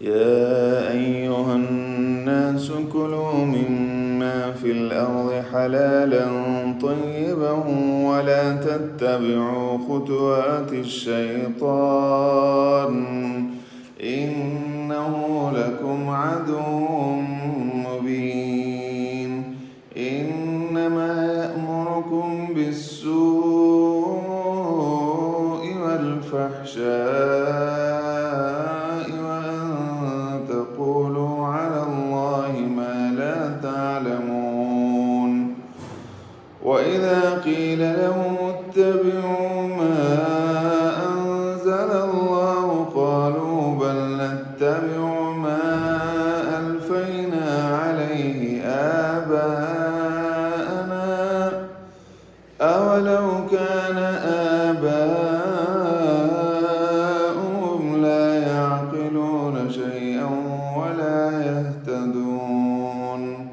يا أيها الناس كلوا مما في الأرض حلالا طيبا ولا تتبعوا خطوات الشيطان إنه لكم عدو مبين إنما يأمركم بالسوء والفحشاء وإذا قيل لهم اتبعوا ما أنزل الله قالوا بل نتبع ما ألفينا عليه آباءنا أولو كان آباؤهم لا يعقلون شيئا ولا يهتدون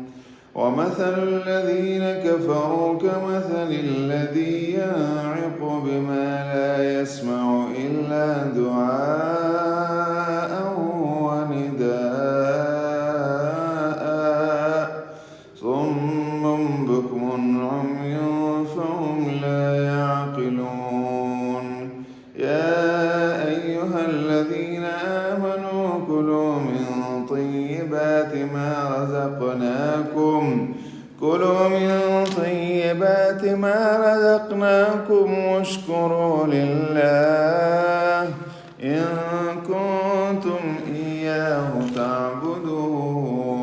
ومثل الذين كفروا كمثل الذي ينعق بما لا يسمع إلا دعاء ونداء صم بكم عمي فهم لا يعقلون يا أيها الذين آمنوا كلوا من طيبات ما رزقناكم واشكروا لله إن كنتم إياه تعبدون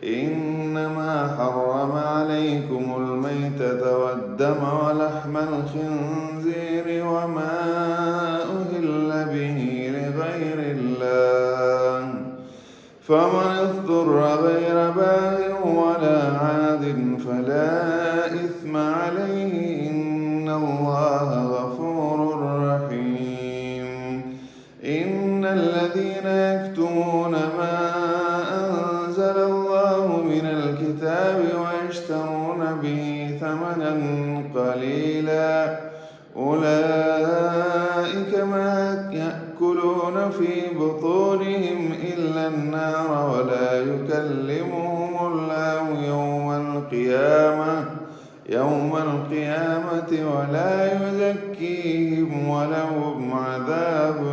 إنما حرم عليكم الميتة والدم ولحم الخنزير وما أهل به لغير الله فمن اضطر غير باغ ولا عاد فلا إثم عليه إن الله غفور رحيم إن الذين يكتمون ما أنزل الله من الكتاب ويشترون به ثمنا قليلا أولئك ما يأكلون في بطونهم إلا النار ولا يكلمهم الله يوم القيامة ولا يزكيهم ولهم عذاب